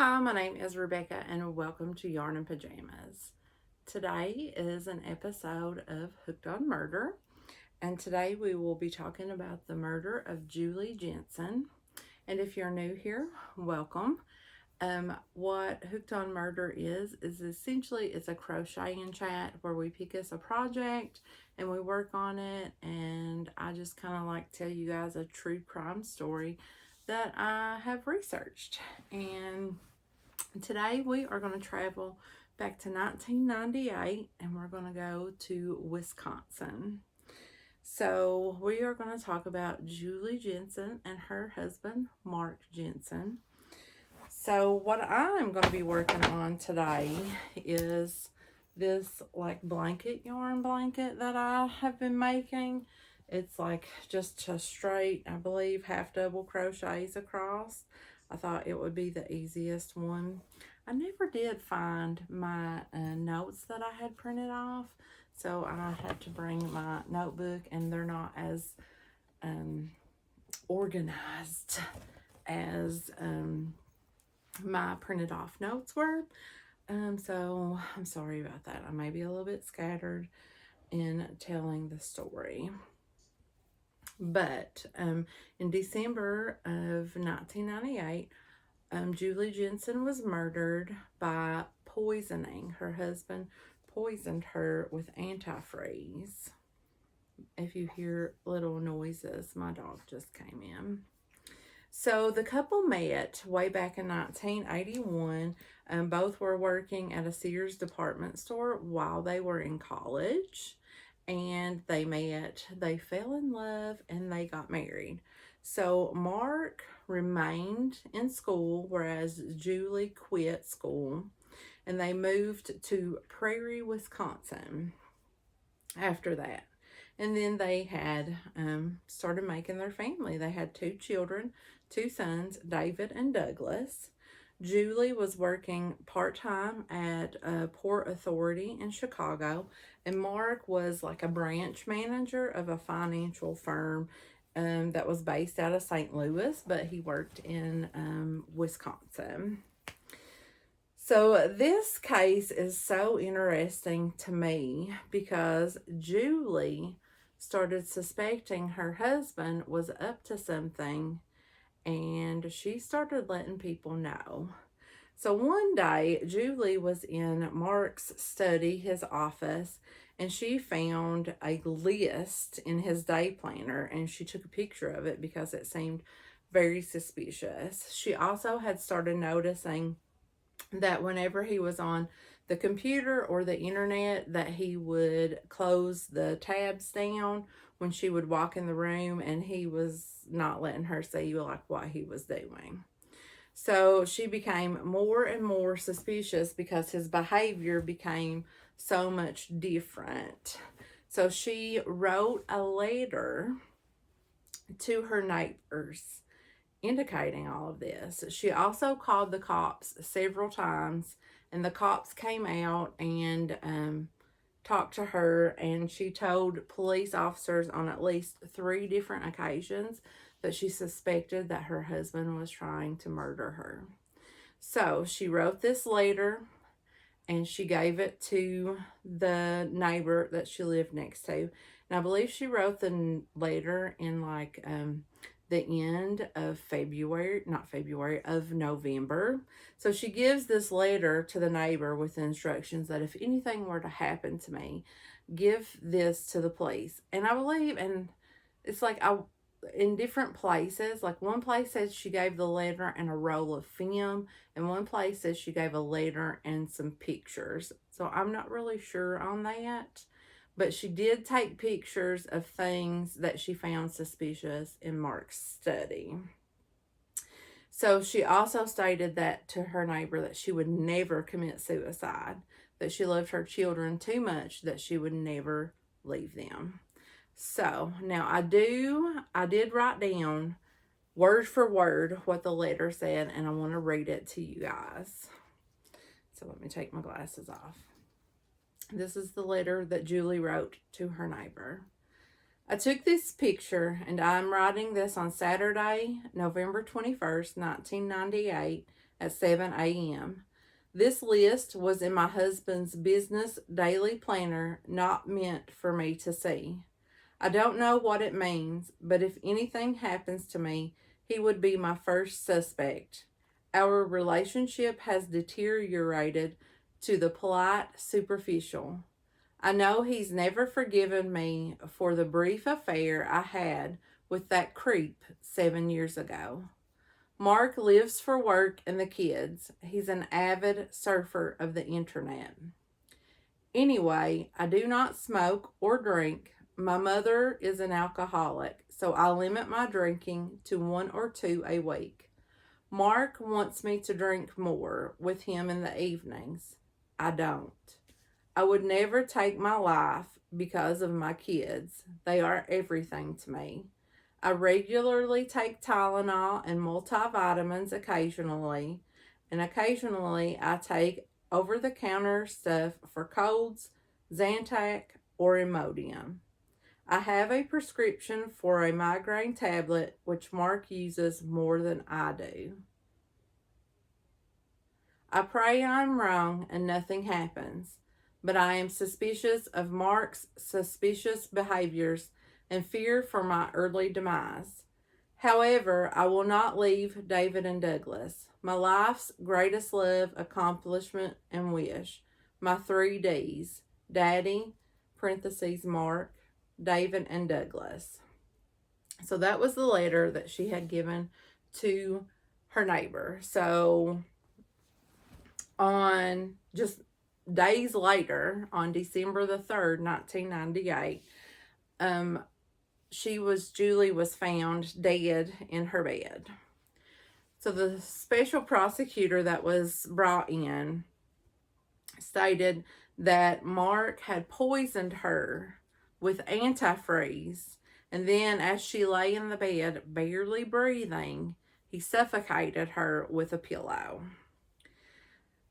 Hi, my name is Rebecca and welcome to Yarn and Pajamas. Today is an episode of Hooked on Murder, and today we will be talking about the murder of Julie Jenson. And if you're new here, welcome. What Hooked on Murder is essentially it's a crocheting chat where we pick us a project and we work on it, and I just kind of like tell you guys a true crime story that I have researched. And today we are going to travel back to 1998 and we're going to go to Wisconsin. So we are going to talk about Julie Jenson and her husband, Mark Jenson. So what I'm going to be working on today is this like blanket yarn blanket that I have been making. It's like just a straight, I believe, half double crochets across. I thought it would be the easiest one. I never did find my notes that I had printed off, so I had to bring my notebook, and they're not as organized as my printed off notes were. So I'm sorry about that. I may be a little bit scattered in telling the story. But in December of 1998, Julie Jenson was murdered by poisoning. Her husband poisoned her with antifreeze. If you hear little noises, my dog just came in. So the couple met way back in 1981. Both were working at a Sears department store while they were in college. And they met, they fell in love, and they got married. So Mark remained in school, whereas Julie quit school. And they moved to Prairie, Wisconsin after that. And then they had started making their family. They had 2 children, 2 sons, David and Douglas. Julie was working part-time at a port authority in Chicago, and Mark was like a branch manager of a financial firm that was based out of St. Louis, but he worked in Wisconsin. So this case is so interesting to me because Julie started suspecting her husband was up to something, and she started letting people know. So one day, Julie was in Mark's study, his office, and she found a list in his day planner, and she took a picture of it because it seemed very suspicious. She also had started noticing that whenever he was on the computer or the internet, that he would close the tabs down when she would walk in the room, and he was not letting her see like what he was doing. So she became more and more suspicious because his behavior became so much different. So she wrote a letter to her neighbors indicating all of this. She also called the cops several times, and the cops came out and talked to her, and she told police officers on at least 3 different occasions that she suspected that her husband was trying to murder her. So she wrote this letter, and she gave it to the neighbor that she lived next to. And I believe she wrote the letter in like the end of of November. So she gives this letter to the neighbor with instructions that if anything were to happen to me, give this to the police. And I believe, and it's like in different places, like one place says she gave the letter and a roll of film, and one place says she gave a letter and some pictures. So I'm not really sure on that. But she did take pictures of things that she found suspicious in Mark's study. So she also stated that to her neighbor that she would never commit suicide, that she loved her children too much that she would never leave them. So now I did write down word for word what the letter said, and I want to read it to you guys. So let me take my glasses off. This is the letter that Julie wrote to her neighbor. I took this picture, and I'm writing this on Saturday, November 21st, 1998, at 7 a.m. This list was in my husband's business daily planner, not meant for me to see. I don't know what it means, but if anything happens to me, he would be my first suspect. Our relationship has deteriorated to the polite superficial. I know he's never forgiven me for the brief affair I had with that creep 7 years ago. Mark lives for work and the kids. He's an avid surfer of the internet. Anyway, I do not smoke or drink. My mother is an alcoholic, so I limit my drinking to 1 or 2 a week. Mark wants me to drink more with him in the evenings. I don't. I would never take my life because of my kids. They are everything to me. I regularly take Tylenol and multivitamins occasionally, and occasionally I take over-the-counter stuff for colds, Zantac, or Imodium. I have a prescription for a migraine tablet, which Mark uses more than I do. I pray I'm wrong and nothing happens, but I am suspicious of Mark's suspicious behaviors and fear for my early demise. However, I will not leave David and Douglas, my life's greatest love, accomplishment, and wish. My 3Ds, Daddy, parentheses, Mark, David, and Douglas. So that was the letter that she had given to her neighbor. So on just days later, on December the 3rd, 1998, Julie was found dead in her bed. So the special prosecutor that was brought in stated that Mark had poisoned her with antifreeze, and then as she lay in the bed, barely breathing, he suffocated her with a pillow.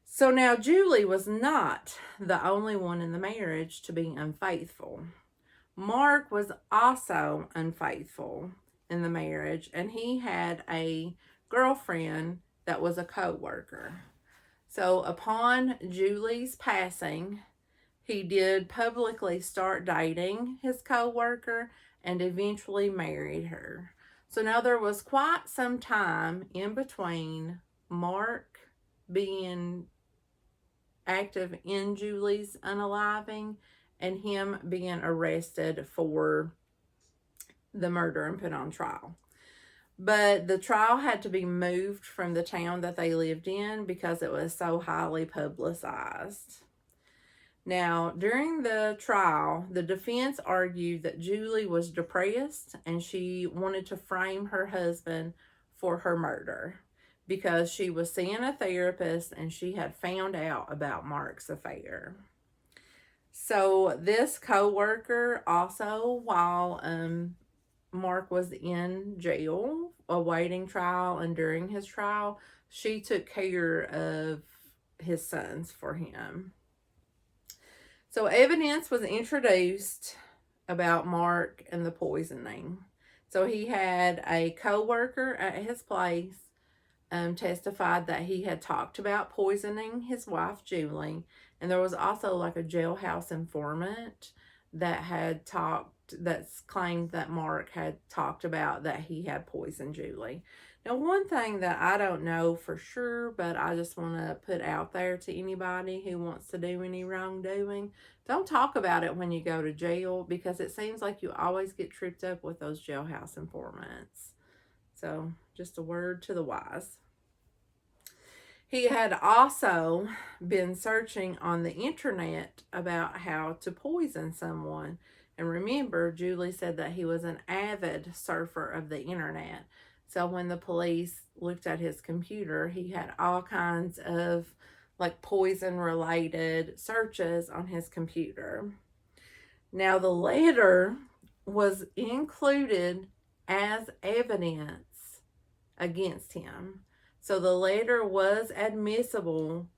So now Julie was not the only one in the marriage to be unfaithful. Mark was also unfaithful in the marriage, and he had a girlfriend that was a co-worker. So upon Julie's passing, he did publicly start dating his co-worker and eventually married her. So now there was quite some time in between Mark being active in Julie's unaliving and him being arrested for the murder and put on trial. But the trial had to be moved from the town that they lived in because it was so highly publicized. Now, during the trial, the defense argued that Julie was depressed and she wanted to frame her husband for her murder because she was seeing a therapist and she had found out about Mark's affair. So this co-worker also, while Mark was in jail awaiting trial and during his trial, she took care of his sons for him. So evidence was introduced about Mark and the poisoning. So he had a co-worker at his place testified that he had talked about poisoning his wife, Julie. And there was also like a jailhouse informant that that's claimed that Mark had talked about that he had poisoned Julie. Now, one thing that I don't know for sure, but I just want to put out there to anybody who wants to do any wrongdoing, don't talk about it when you go to jail because it seems like you always get tripped up with those jailhouse informants. So, just a word to the wise. He had also been searching on the internet about how to poison someone. And remember, Julie said that he was an avid surfer of the internet. So when the police looked at his computer, he had all kinds of like poison related searches on his computer. Now the letter was included as evidence against him. So the letter was admissible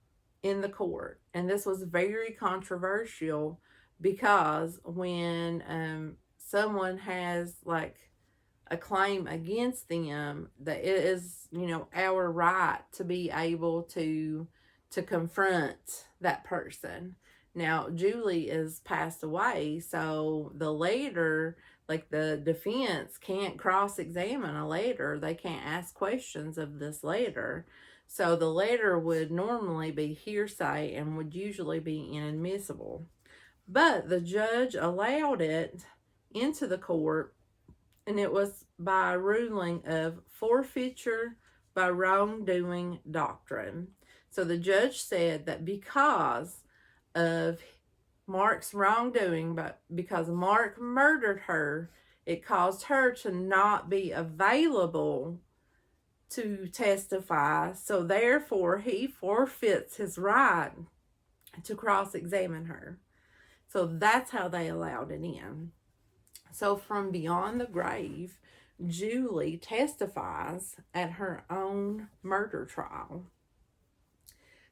in the court. And this was very controversial because when someone has like a claim against them, that it is, our right to be able to confront that person. Now, Julie is passed away, so the letter, like the defense, can't cross examine a letter. They can't ask questions of this letter. So the letter would normally be hearsay and would usually be inadmissible. But the judge allowed it into the court, and it was by ruling of forfeiture by wrongdoing doctrine. So the judge said that because of Mark's wrongdoing, but because Mark murdered her, it caused her to not be available to testify. So therefore, he forfeits his right to cross-examine her. So that's how they allowed it in. So from beyond the grave, Julie testifies at her own murder trial.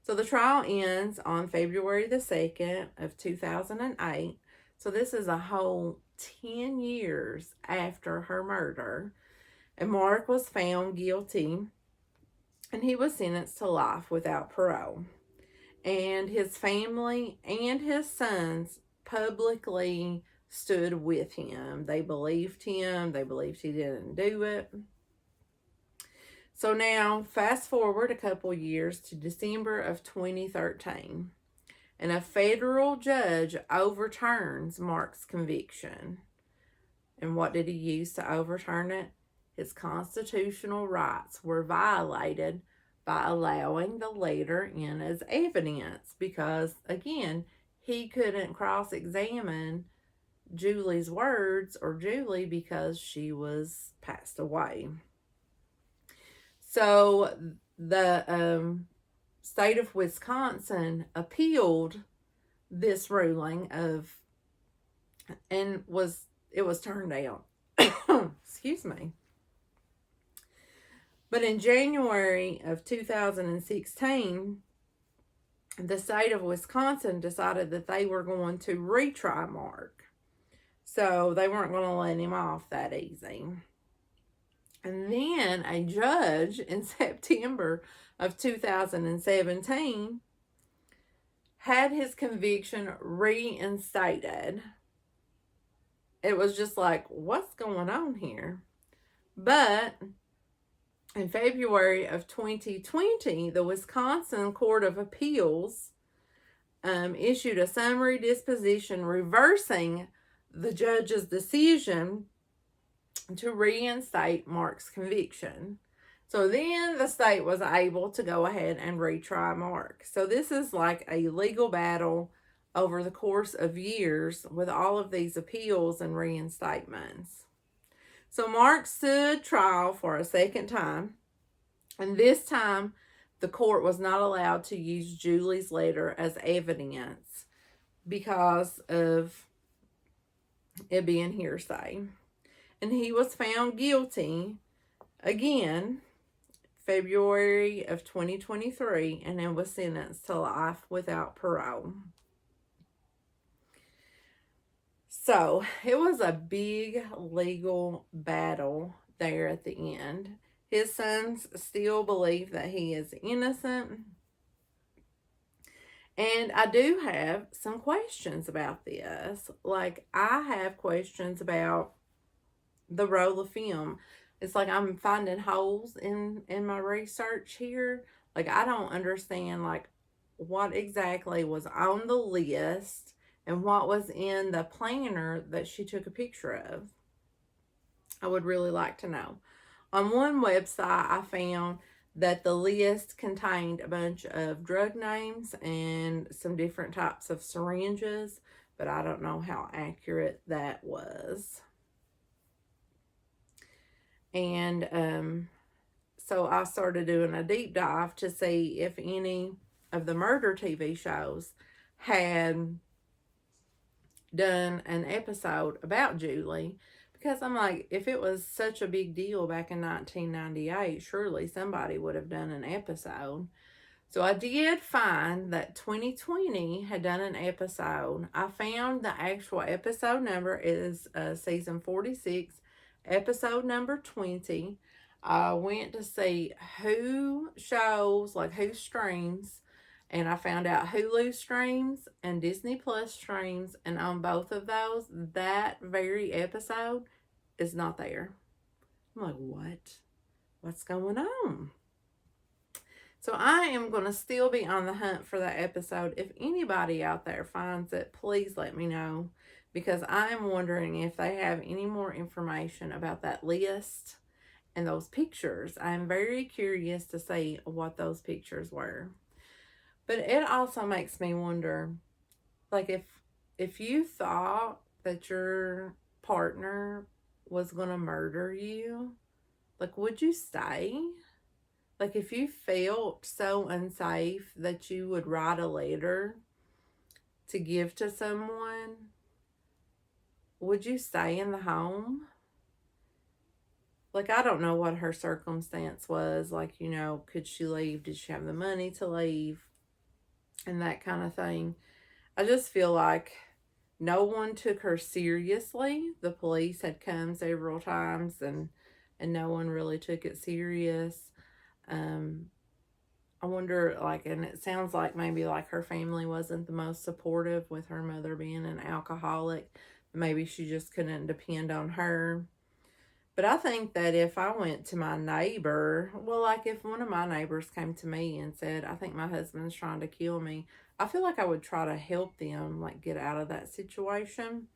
So the trial ends on February the 2nd of 2008. So this is a whole 10 years after her murder. And Mark was found guilty, and he was sentenced to life without parole. And his family and his sons publicly stood with him. They believed him. They believed he didn't do it. So now, fast forward a couple years to December of 2013, and a federal judge overturns Mark's conviction. And what did he use to overturn it? His constitutional rights were violated by allowing the letter in as evidence because, again, he couldn't cross-examine Julie's words or Julie because she was passed away. So the state of Wisconsin appealed this ruling and it was turned down. Excuse me. But in January of 2016, the state of Wisconsin decided that they were going to retry Mark. So they weren't going to let him off that easy. And then a judge in September of 2017 had his conviction reinstated. It was just like, what's going on here? But in February of 2020, the Wisconsin Court of Appeals issued a summary disposition reversing the judge's decision to reinstate Mark's conviction. So then the state was able to go ahead and retry Mark. So this is like a legal battle over the course of years with all of these appeals and reinstatements. So Mark stood trial for a second time, and this time the court was not allowed to use Julie's letter as evidence because of it being hearsay. And he was found guilty again February of 2023, and then was sentenced to life without parole. So it was a big legal battle there at the end. His sons still believe that he is innocent. And I do have some questions about this. Like, I have questions about the roll of film. It's like I'm finding holes in my research here. Like, I don't understand, like, what exactly was on the list and what was in the planner that she took a picture of. I would really like to know. On one website, I found that the list contained a bunch of drug names and some different types of syringes, but I don't know how accurate that was. And so I started doing a deep dive to see if any of the murder TV shows had done an episode about Julie, because I'm like, if it was such a big deal back in 1998, surely somebody would have done an episode. So I did find that 2020 had done an episode. I found the actual episode number is season 46, episode number 20. I went to see who shows, like who streams, and I found out Hulu streams and Disney Plus streams, and on both of those, that very episode is not there. I'm like, what? What's going on? So I am going to still be on the hunt for that episode. If anybody out there finds it, please let me know, because I'm wondering if they have any more information about that list and those pictures. I'm very curious to see what those pictures were. But it also makes me wonder, like, if you thought that your partner was going to murder you, like, would you stay? Like, if you felt so unsafe that you would write a letter to give to someone, would you stay in the home? Like, I don't know what her circumstance was. Like, could she leave? Did she have the money to leave? And that kind of thing. I just feel like no one took her seriously. The police had come several times, and no one really took it serious. I wonder, like, and it sounds like maybe like her family wasn't the most supportive, with her mother being an alcoholic. Maybe she just couldn't depend on her. But I think that if I went to my neighbor, well, like if one of my neighbors came to me and said, I think my husband's trying to kill me, I feel like I would try to help them, like, get out of that situation.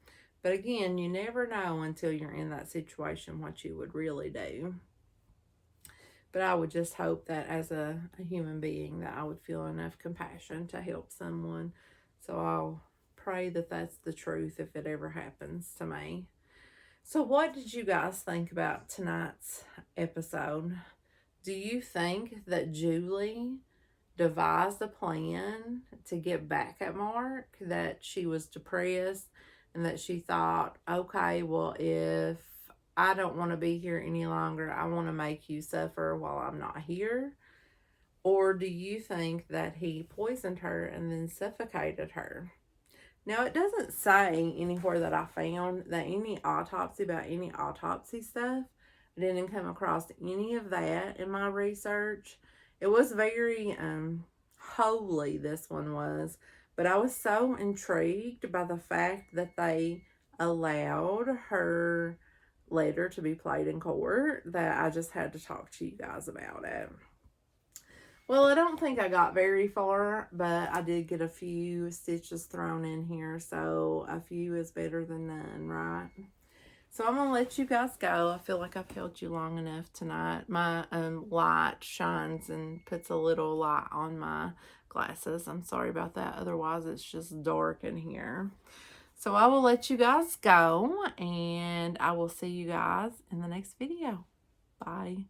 But again, you never know until you're in that situation what you would really do. But I would just hope that as a human being that I would feel enough compassion to help someone. So I'll pray that that's the truth if it ever happens to me. So what did you guys think about tonight's episode? Do you think that Julie devised a plan to get back at Mark, that she was depressed and that she thought, okay, well, if I don't want to be here any longer, I want to make you suffer while I'm not here? Or do you think that he poisoned her and then suffocated her? Now, it doesn't say anywhere that I found that any autopsy stuff. I didn't come across any of that in my research. It was very holy, this one was. But I was so intrigued by the fact that they allowed her letter to be played in court that I just had to talk to you guys about it. Well, I don't think I got very far, but I did get a few stitches thrown in here, so a few is better than none, right? So I'm going to let you guys go. I feel like I've held you long enough tonight. My light shines and puts a little light on my glasses. I'm sorry about that. Otherwise, it's just dark in here. So I will let you guys go, and I will see you guys in the next video. Bye.